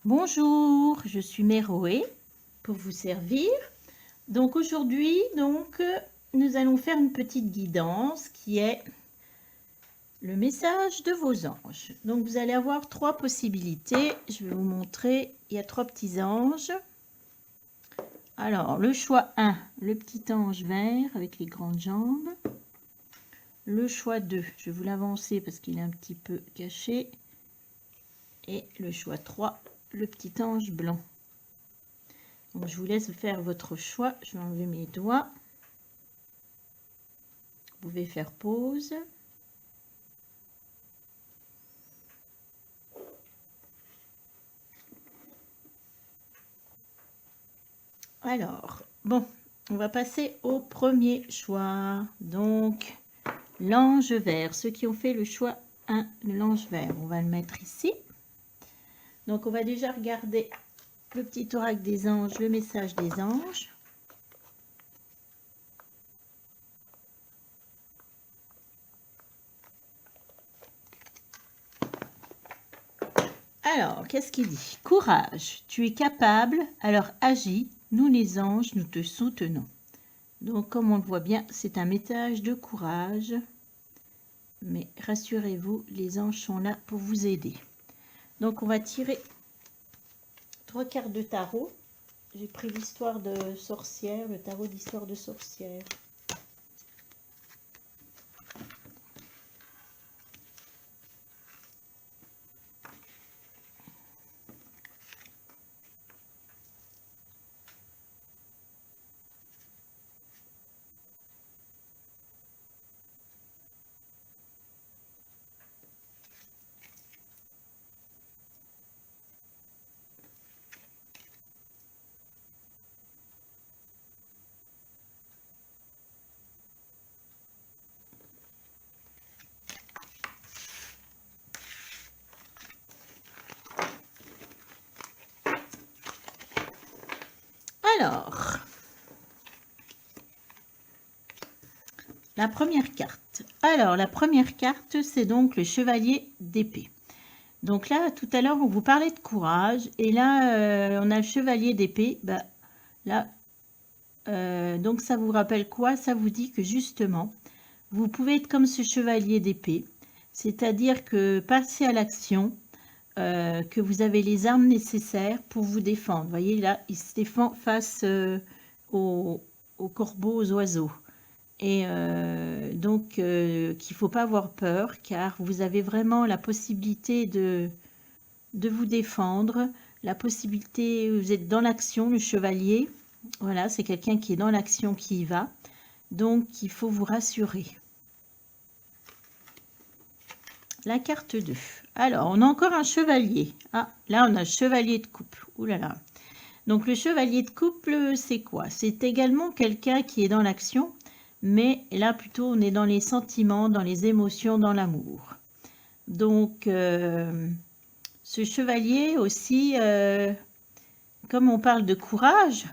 Bonjour, je suis Méroé pour vous servir. Donc aujourd'hui, nous allons faire une petite guidance qui est le message de vos anges. Donc vous allez avoir trois possibilités. Je vais vous montrer, il y a trois petits anges. Alors le choix 1, le petit ange vert avec les grandes jambes. Le choix 2, je vais vous l'avancer parce qu'il est un petit peu caché. Et le choix 3, le petit ange blanc. Donc, je vous laisse faire votre choix. Je vais enlever mes doigts. Vous pouvez faire pause. Alors, bon, on va passer au premier choix. Donc, l'ange vert. Ceux qui ont fait le choix 1, l'ange vert, on va le mettre ici. Donc, on va déjà regarder le petit oracle des anges, le message des anges. Alors, qu'est-ce qu'il dit? Courage, tu es capable, alors agis, nous les anges, nous te soutenons. Donc, comme on le voit bien, c'est un message de courage. Mais rassurez-vous, les anges sont là pour vous aider. Donc, on va tirer 3 cartes de tarot. J'ai pris l'histoire de sorcière, le tarot d'histoire de sorcière. Alors, la première carte. Alors, la première carte, c'est donc le chevalier d'épée. Donc là, tout à l'heure, on vous parlait de courage. Et là, on a le chevalier d'épée. Bah, là, donc ça vous rappelle quoi? Ça vous dit que justement, vous pouvez être comme ce chevalier d'épée. C'est-à-dire que passer à l'action, que vous avez les armes nécessaires pour vous défendre. Vous voyez, là, il se défend face aux corbeaux, aux oiseaux. Et donc, qu'il ne faut pas avoir peur, car vous avez vraiment la possibilité de vous défendre, la possibilité, vous êtes dans l'action, le chevalier. Voilà, c'est quelqu'un qui est dans l'action, qui y va. Donc, il faut vous rassurer. La carte 2. Alors, on a encore un chevalier. Ah, là, on a le chevalier de coupe. Ouh là là. Donc, le chevalier de couple, c'est quoi? C'est également quelqu'un qui est dans l'action, mais là, plutôt, on est dans les sentiments, dans les émotions, dans l'amour. Donc, ce chevalier aussi, comme on parle de courage,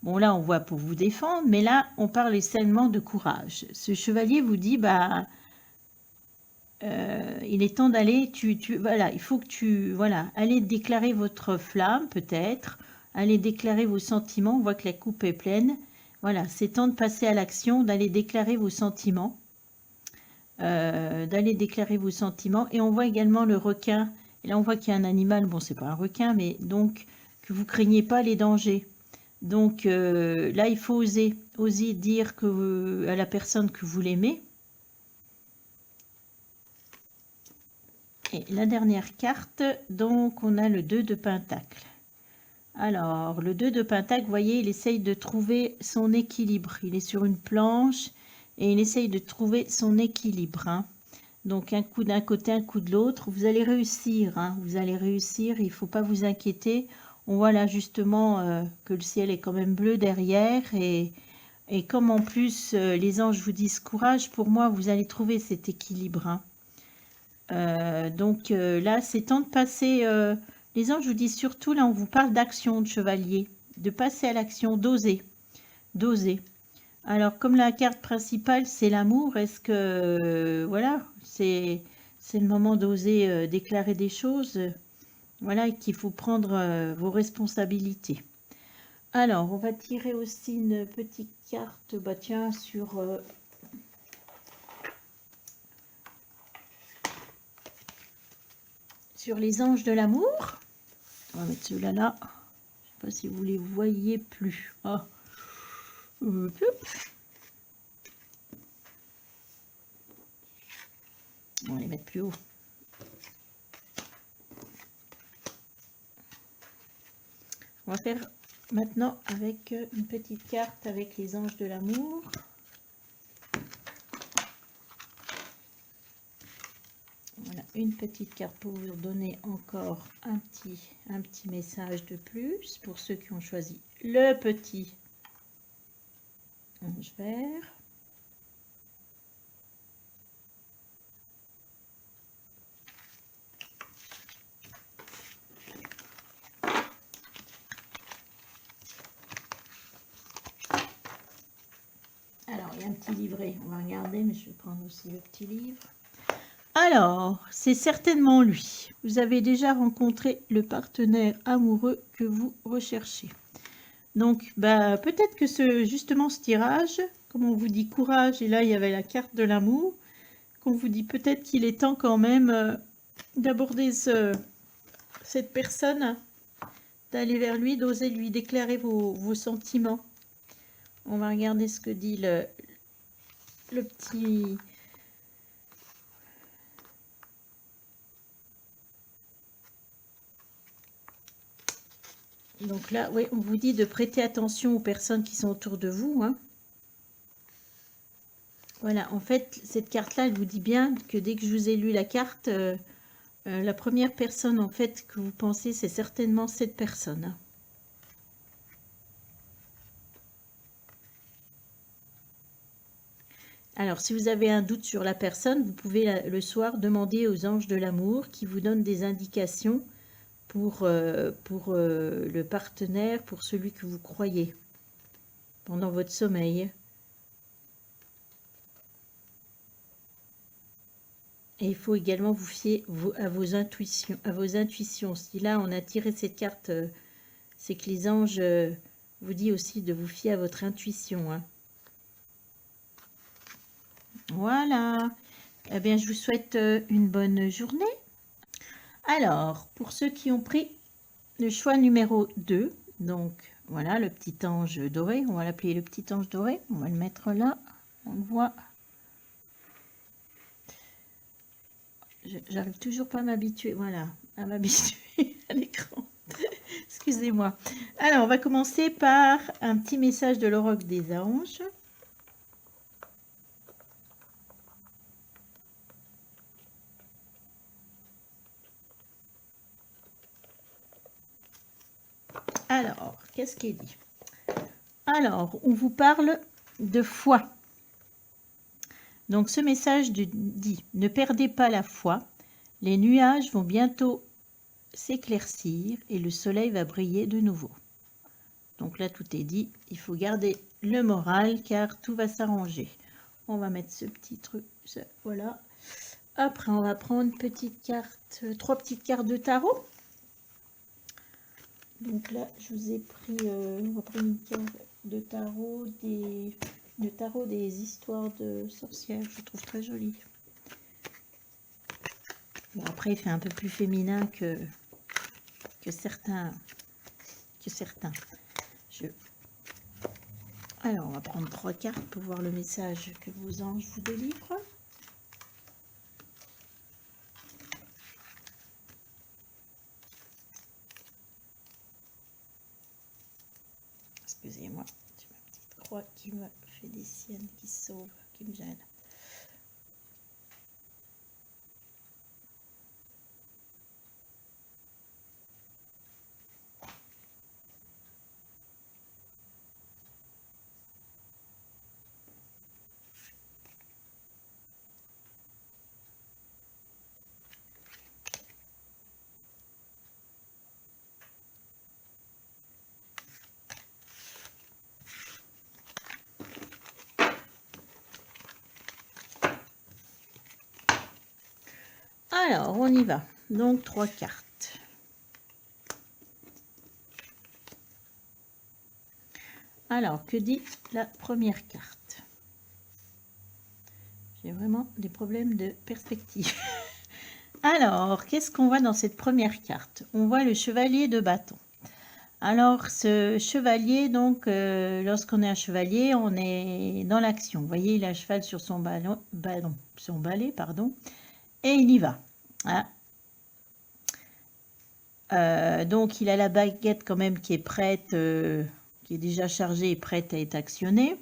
bon, là, on voit pour vous défendre, mais là, on parle seulement de courage. Ce chevalier vous dit, bah... il est temps d'aller, voilà, il faut que voilà, allez déclarer votre flamme peut-être, allez déclarer vos sentiments, on voit que la coupe est pleine, voilà, c'est temps de passer à l'action, d'aller déclarer vos sentiments, et on voit également le requin, et là on voit qu'il y a un animal, bon c'est pas un requin, mais donc que vous craignez pas les dangers, donc là il faut oser dire à la personne que vous l'aimez. Et la dernière carte, donc on a le 2 de Pentacle. Alors, le 2 de Pentacle, vous voyez, il essaye de trouver son équilibre. Il est sur une planche et il essaye de trouver son équilibre. Hein. Donc, un coup d'un côté, un coup de l'autre. Vous allez réussir. Hein. Vous allez réussir. Il ne faut pas vous inquiéter. On voit là justement que le ciel est quand même bleu derrière. Et comme en plus les anges vous disent courage, pour moi, vous allez trouver cet équilibre. Hein. Donc là, c'est temps de passer... les anges vous disent surtout, là, on vous parle d'action de chevalier, de passer à l'action, d'oser, d'oser. Alors, comme la carte principale, c'est l'amour, est-ce que... voilà, c'est le moment d'oser déclarer des choses. Voilà, qu'il faut prendre vos responsabilités. Alors, on va tirer aussi une petite carte, bah tiens, sur les anges de l'amour. On va mettre ceux-là là. Je ne sais pas si vous les voyez plus. Ah. On va les mettre plus haut. On va faire maintenant avec une petite carte avec les anges de l'amour. Voilà, une petite carte pour vous donner encore un petit message de plus pour ceux qui ont choisi le petit ange vert. Alors, il y a un petit livret, on va regarder, mais je vais prendre aussi le petit livre. Alors, c'est certainement lui. Vous avez déjà rencontré le partenaire amoureux que vous recherchez. Donc, bah, peut-être que justement ce tirage, comme on vous dit courage, et là il y avait la carte de l'amour, qu'on vous dit peut-être qu'il est temps quand même d'aborder cette personne, d'aller vers lui, d'oser lui déclarer vos sentiments. On va regarder ce que dit le petit... Donc là, oui, on vous dit de prêter attention aux personnes qui sont autour de vous. Hein. Voilà, en fait, cette carte-là, elle vous dit bien que dès que je vous ai lu la carte, la première personne, en fait, que vous pensez, c'est certainement cette personne. Hein. Alors, si vous avez un doute sur la personne, vous pouvez le soir demander aux anges de l'amour qui vous donnent des indications pour le partenaire, pour celui que vous croyez pendant votre sommeil. Et il faut également vous fier à vos intuitions. Si là, on a tiré cette carte, c'est que les anges vous disent aussi de vous fier à votre intuition. Hein. Voilà. Eh bien, je vous souhaite une bonne journée. Alors, pour ceux qui ont pris le choix numéro 2, donc voilà, le petit ange doré, on va l'appeler le petit ange doré, on va le mettre là, on le voit. J'arrive toujours pas à m'habituer, voilà, à m'habituer à l'écran. Excusez-moi. Alors, on va commencer par un petit message de l'Orocle des anges. Alors, qu'est-ce qui est dit? Alors, on vous parle de foi. Donc, ce message dit, ne perdez pas la foi. Les nuages vont bientôt s'éclaircir et le soleil va briller de nouveau. Donc là, tout est dit. Il faut garder le moral car tout va s'arranger. On va mettre ce petit truc, ça, voilà. Après, on va prendre une petite carte, 3 petites cartes de tarot. Donc là, je vous ai pris, on va prendre une carte de tarot des histoires de sorcières. Je trouve très joli. Bon, après, il fait un peu plus féminin que certains. Alors, on va prendre 3 cartes pour voir le message que vos anges vous délivrent. Excusez-moi, j'ai ma petite croix qui me fait des siennes, qui sauve, qui me gêne. Alors, on y va. Donc, 3 cartes. Alors, que dit la première carte? J'ai vraiment des problèmes de perspective. Alors, qu'est-ce qu'on voit dans cette première carte? On voit le chevalier de bâton. Alors, ce chevalier, donc, lorsqu'on est un chevalier, on est dans l'action. Vous voyez, il a cheval sur son son balai, pardon, et il y va. Hein. Donc, il a la baguette quand même qui est prête, qui est déjà chargée et prête à être actionnée.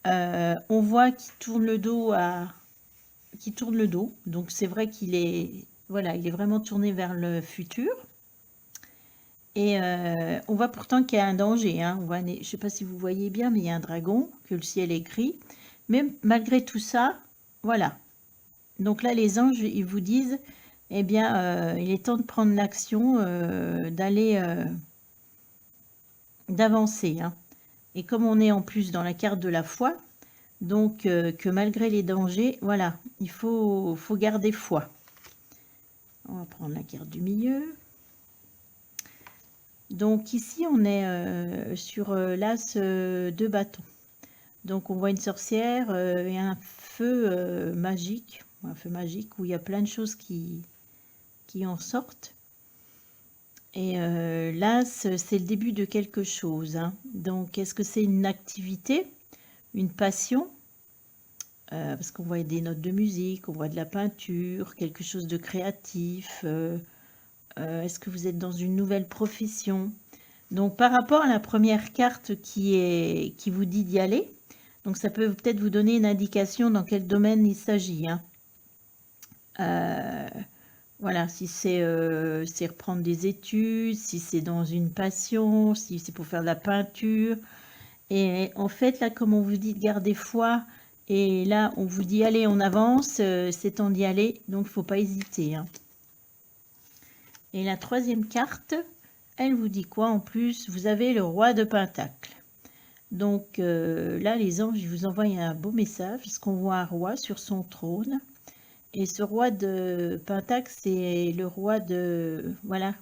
On voit qu'il tourne le dos donc c'est vrai qu'il est, voilà, il est vraiment tourné vers le futur. Et on voit pourtant qu'il y a un danger. Hein. Je ne sais pas si vous voyez bien, mais il y a un dragon, que le ciel est gris. Mais malgré tout ça, voilà. Donc là, les anges, ils vous disent, eh bien, il est temps de prendre l'action, d'avancer. Hein. Et comme on est en plus dans la carte de la foi, donc que malgré les dangers, voilà, il faut garder foi. On va prendre la carte du milieu. Donc ici, on est sur l'as de bâton. Donc on voit une sorcière et un feu magique où il y a plein de choses qui en sortent. Et l'as, c'est le début de quelque chose. Hein. Donc est-ce que c'est une activité, une passion? Parce qu'on voit des notes de musique, on voit de la peinture, quelque chose de créatif. Est-ce que vous êtes dans une nouvelle profession? Donc par rapport à la première carte qui vous dit d'y aller, donc ça peut peut-être vous donner une indication dans quel domaine il s'agit. Hein. Voilà, si c'est reprendre des études, si c'est dans une passion, si c'est pour faire de la peinture. Et en fait, là, comme on vous dit de garder foi, et là, on vous dit, allez, on avance, c'est temps d'y aller, donc il ne faut pas hésiter. Hein. Et la troisième carte, elle vous dit quoi en plus? Vous avez le roi de Pentacle. Donc là, les anges, ils vous envoient un beau message, parce qu'on voit un roi sur son trône. Et ce roi de Pentacle, c'est le roi de... Voilà,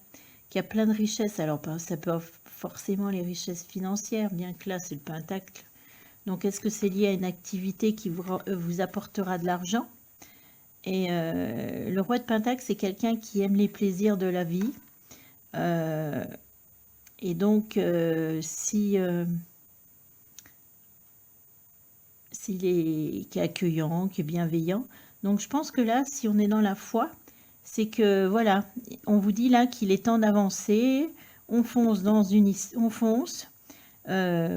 qui a plein de richesses. Alors, ça peut forcément les richesses financières, bien que là, c'est le Pentacle. Donc, est-ce que c'est lié à une activité qui vous apportera de l'argent? Et le roi de Pentacle, c'est quelqu'un qui aime les plaisirs de la vie. Et donc, s'il est, qui est accueillant, qui est bienveillant. Donc, je pense que là, si on est dans la foi, c'est que, voilà, on vous dit là qu'il est temps d'avancer. On fonce on fonce.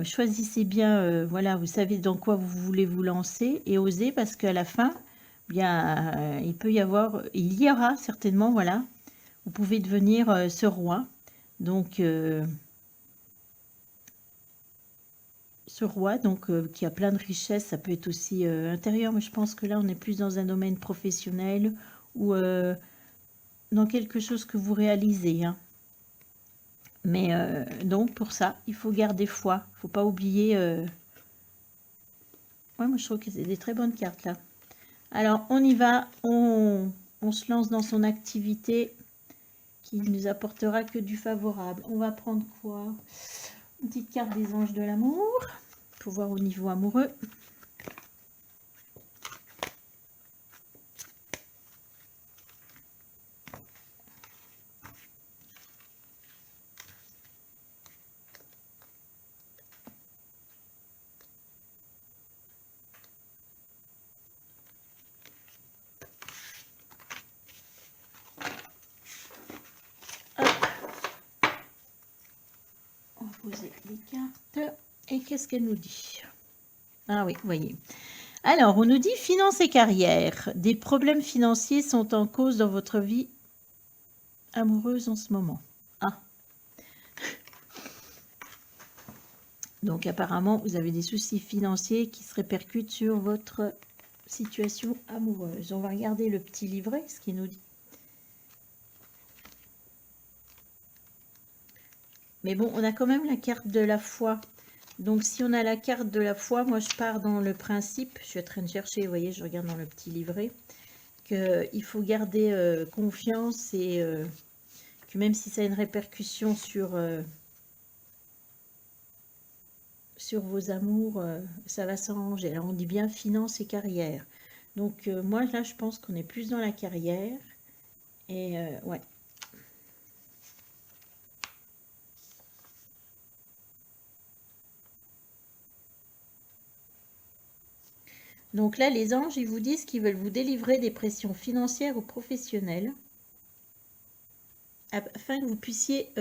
Choisissez bien, voilà, vous savez dans quoi vous voulez vous lancer et osez parce qu'à la fin, bien, il y aura certainement, voilà, vous pouvez devenir ce roi. Donc, ce roi, donc qui a plein de richesses, ça peut être aussi intérieur, mais je pense que là, on est plus dans un domaine professionnel ou dans quelque chose que vous réalisez. Hein. Mais donc, pour ça, il faut garder foi. Il ne faut pas oublier... Ouais, moi, je trouve que c'est des très bonnes cartes, là. Alors, on y va. On se lance dans son activité qui ne nous apportera que du favorable. On va prendre quoi? Une petite carte des anges de l'amour pour voir au niveau amoureux. On va poser les cartes. Et qu'est-ce qu'elle nous dit? Ah oui, vous voyez. Alors, on nous dit finances et carrière. Des problèmes financiers sont en cause dans votre vie amoureuse en ce moment. Ah. Donc, apparemment, vous avez des soucis financiers qui se répercutent sur votre situation amoureuse. On va regarder le petit livret, ce qu'il nous dit. Mais bon, on a quand même la carte de la foi. Donc, si on a la carte de la foi, moi, je pars dans le principe, je suis en train de chercher, vous voyez, je regarde dans le petit livret, qu'il faut garder confiance et que même si ça a une répercussion sur sur vos amours, ça va s'arranger. Alors on dit bien finance et carrière. Donc moi là je pense qu'on est plus dans la carrière. Et ouais. Donc là les anges ils vous disent qu'ils veulent vous délivrer des pressions financières ou professionnelles, afin que vous puissiez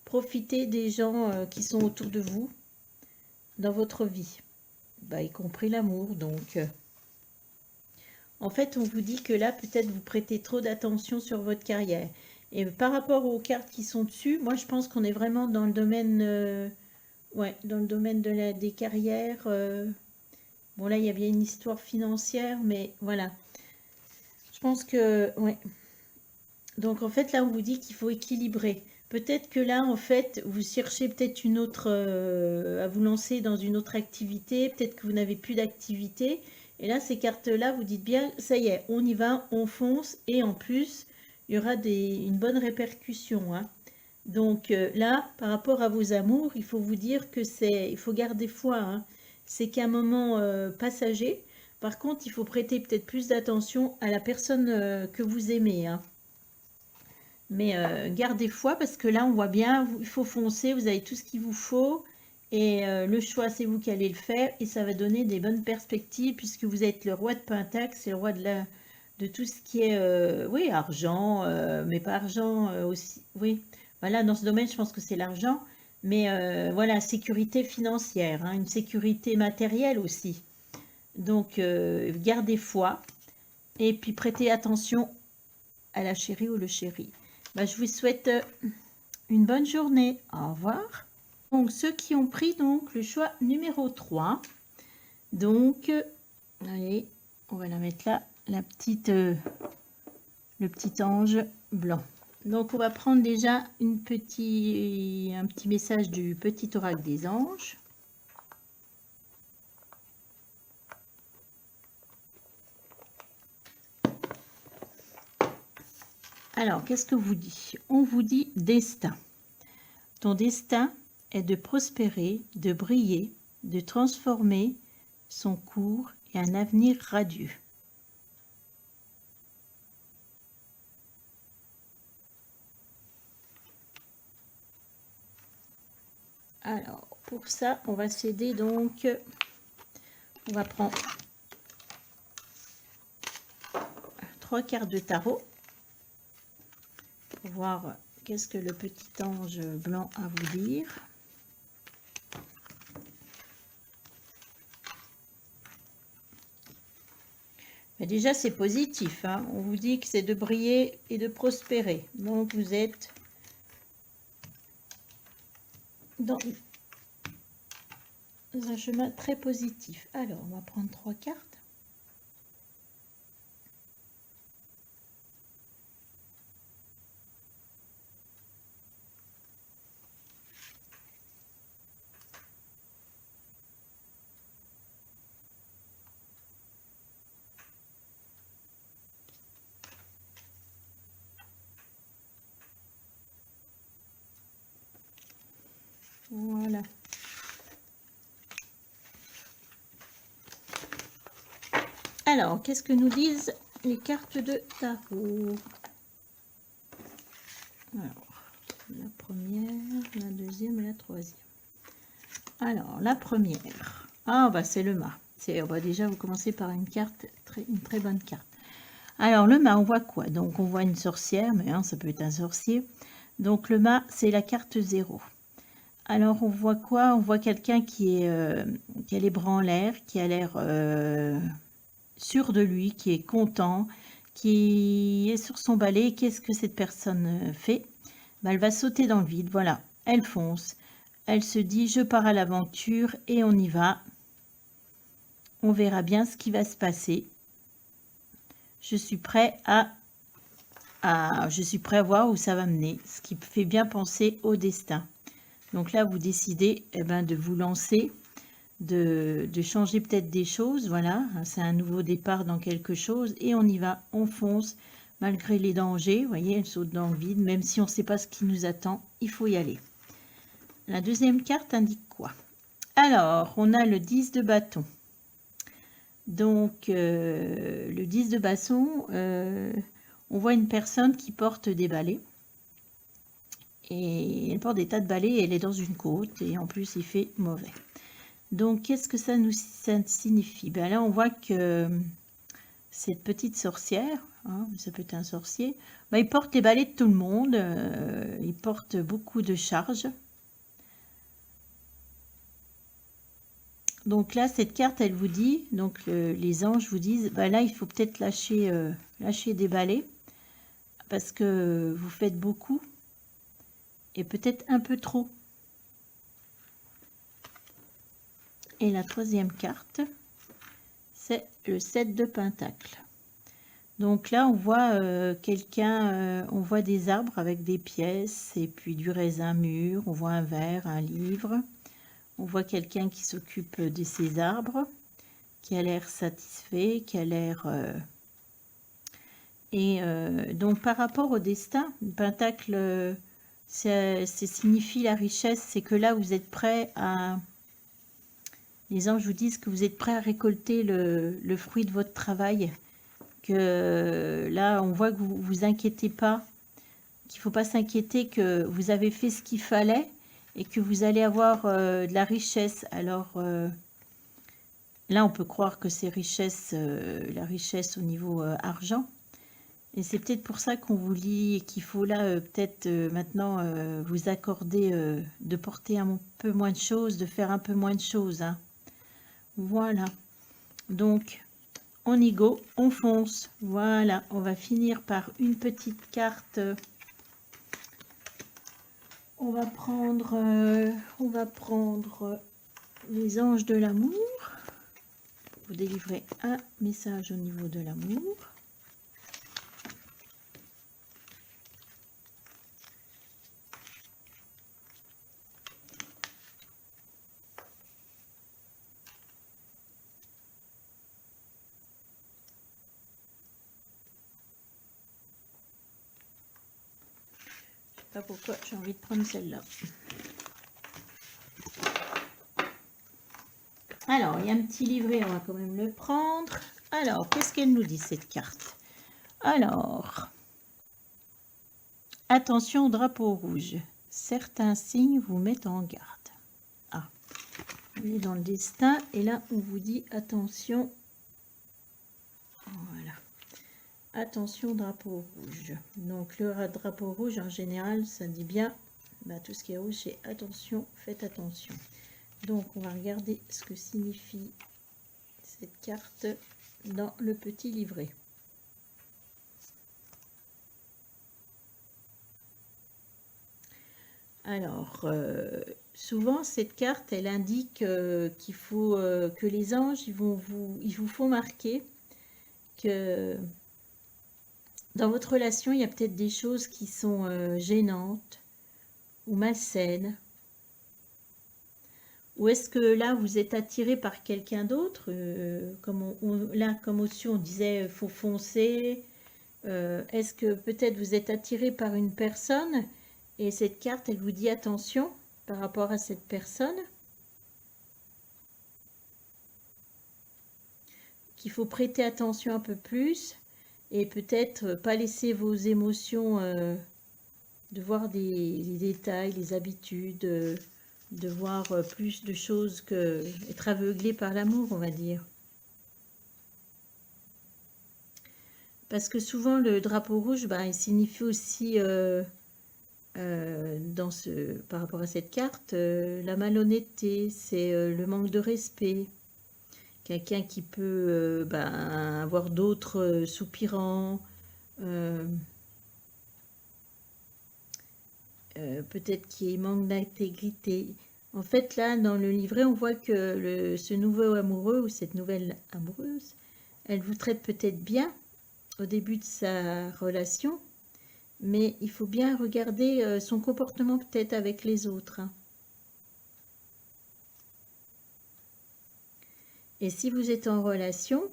profiter des gens qui sont autour de vous dans votre vie, y compris l'amour. Donc en fait on vous dit que là peut-être vous prêtez trop d'attention sur votre carrière, et par rapport aux cartes qui sont dessus, moi je pense qu'on est vraiment dans le domaine ouais, dans le domaine des carrières. Bon là il y a bien une histoire financière, mais voilà, je pense que ouais. Donc en fait là on vous dit qu'il faut équilibrer. Peut-être que là en fait vous cherchez peut-être une autre à vous lancer dans une autre activité, peut-être que vous n'avez plus d'activité, et là ces cartes là vous dites bien ça y est, on y va, on fonce, et en plus il y aura une bonne répercussion, hein. Donc là par rapport à vos amours, il faut vous dire que il faut garder foi, hein. C'est qu'un moment passager. Par contre il faut prêter peut-être plus d'attention à la personne que vous aimez, hein. Mais gardez foi, parce que là, on voit bien, il faut foncer, vous avez tout ce qu'il vous faut. Et le choix, c'est vous qui allez le faire. Et ça va donner des bonnes perspectives, puisque vous êtes le roi de Pentacle, c'est le roi de tout ce qui est, oui, argent, mais pas argent aussi. Oui, voilà, dans ce domaine, je pense que c'est l'argent. Mais voilà, sécurité financière, hein, une sécurité matérielle aussi. Donc, gardez foi. Et puis, prêtez attention à la chérie ou le chéri. Je vous souhaite une bonne journée. Au revoir. Donc, ceux qui ont pris donc le choix numéro 3. Donc, allez, on va la mettre là, le petit ange blanc. Donc, on va prendre déjà un petit message du petit oracle des anges. Alors, qu'est-ce que vous dit? On vous dit destin. Ton destin est de prospérer, de briller, de transformer son cours et un avenir radieux. Alors, pour ça, on va s'aider donc, on va prendre 3 cartes de tarot pour voir qu'est-ce que le petit ange blanc a à vous dire. Mais déjà, c'est positif, hein. On vous dit que c'est de briller et de prospérer. Donc, vous êtes dans un chemin très positif. Alors, on va prendre 3 cartes. Voilà. Alors, qu'est-ce que nous disent les cartes de tarot? Alors, la première, la deuxième et la troisième. Alors, la première. Ah, c'est le mât. Déjà, vous commencez par une carte, une très bonne carte. Alors, le mât, on voit quoi? Donc, on voit une sorcière, mais ça peut être un sorcier. Donc, le mât, c'est la carte 0. Alors, on voit quoi? On voit quelqu'un qui a les bras en l'air, qui a l'air sûr de lui, qui est content, qui est sur son balai. Qu'est-ce que cette personne fait? Elle va sauter dans le vide, voilà. Elle fonce. Elle se dit, je pars à l'aventure et on y va. On verra bien ce qui va se passer. Je suis prêt à voir où ça va mener, ce qui fait bien penser au destin. Donc là, vous décidez de vous lancer, de changer peut-être des choses. Voilà, c'est un nouveau départ dans quelque chose et on y va, on fonce malgré les dangers. Vous voyez, elle saute dans le vide, même si on ne sait pas ce qui nous attend, il faut y aller. La deuxième carte indique quoi? Alors, on a le 10 de bâton. Donc, le 10 de bâton, on voit une personne qui porte des balais. Et elle porte des tas de balais et elle est dans une côte. Et en plus, il fait mauvais. Donc, qu'est-ce que ça signifie? Ben là, on voit que cette petite sorcière, hein, ça peut être un sorcier, ben, il porte les balais de tout le monde. Il porte beaucoup de charges. Donc là, cette carte, elle vous dit, donc les anges vous disent, bah là, il faut peut-être lâcher des balais parce que vous faites beaucoup et peut-être un peu trop. Et la troisième carte, c'est le 7 de Pentacle. Donc là, on voit on voit des arbres avec des pièces et puis du raisin mûr, on voit un verre, un livre. On voit quelqu'un qui s'occupe de ces arbres, qui a l'air satisfait, qui a l'air... donc par rapport au destin, le pentacle, ça signifie la richesse, c'est que là vous êtes prêt à... Les anges vous disent que vous êtes prêt à récolter le fruit de votre travail, que là on voit que vous vous inquiétez pas, qu'il ne faut pas s'inquiéter, que vous avez fait ce qu'il fallait et que vous allez avoir de la richesse. Alors là on peut croire que c'est la richesse au niveau argent. Et c'est peut-être pour ça qu'on vous lit et qu'il faut là peut-être maintenant vous accorder de porter un peu moins de choses, de faire un peu moins de choses. Hein. Voilà. Donc, on y go, on fonce. Voilà, on va finir par une petite carte. On va prendre les anges de l'amour. Vous délivrez un message au niveau de l'amour. Pas pourquoi j'ai envie de prendre celle-là. Alors, il y a un petit livret, on va quand même le prendre. Alors, qu'est-ce qu'elle nous dit, cette carte? Alors, attention au drapeau rouge. Certains signes vous mettent en garde. Ah, on est dans le destin et là, on vous dit attention. Voilà. Attention, drapeau rouge. Donc, le drapeau rouge, en général, ça dit bien, bah, tout ce qui est rouge, c'est attention, faites attention. Donc, on va regarder ce que signifie cette carte dans le petit livret. Alors, souvent, cette carte, elle indique qu'il faut que les anges, ils vous font marquer que dans votre relation, il y a peut-être des choses qui sont gênantes ou malsaines. Ou est-ce que là, vous êtes attiré par quelqu'un d'autre là, comme au-dessus, on disait, faut foncer. Est-ce que peut-être vous êtes attiré par une personne et cette carte, elle vous dit attention par rapport à cette personne, qu'il faut prêter attention un peu plus et peut-être pas laisser vos émotions de voir des détails, les habitudes, de voir plus de choses que être aveuglé par l'amour, on va dire. Parce que souvent le drapeau rouge, bah, il signifie aussi par rapport à cette carte, la malhonnêteté, c'est le manque de respect. Quelqu'un qui peut avoir d'autres soupirants, peut-être qui manque d'intégrité. En fait, là, dans le livret, on voit que ce nouveau amoureux ou cette nouvelle amoureuse, elle vous traite peut-être bien au début de sa relation, mais il faut bien regarder son comportement peut-être avec les autres. Hein. Et si vous êtes en relation,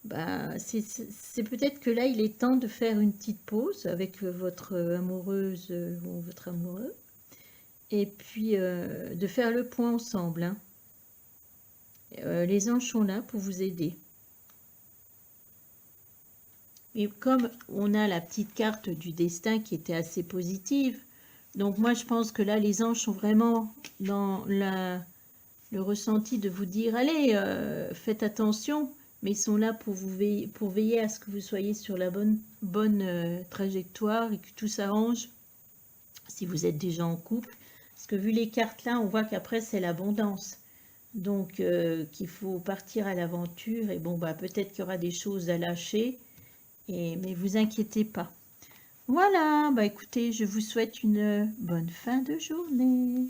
bah, c'est peut-être que là, il est temps de faire une petite pause avec votre amoureuse ou votre amoureux. Et puis, de faire le point ensemble. Hein. Les anges sont là pour vous aider. Et comme on a la petite carte du destin qui était assez positive, donc moi je pense que là les anges sont vraiment dans le ressenti de vous dire allez, faites attention, mais ils sont là pour pour veiller à ce que vous soyez sur la bonne trajectoire et que tout s'arrange si vous êtes déjà en couple. Parce que vu les cartes là, on voit qu'après c'est l'abondance. Donc qu'il faut partir à l'aventure et bon bah peut-être qu'il y aura des choses à lâcher, mais vous inquiétez pas. Voilà, bah écoutez, je vous souhaite une bonne fin de journée.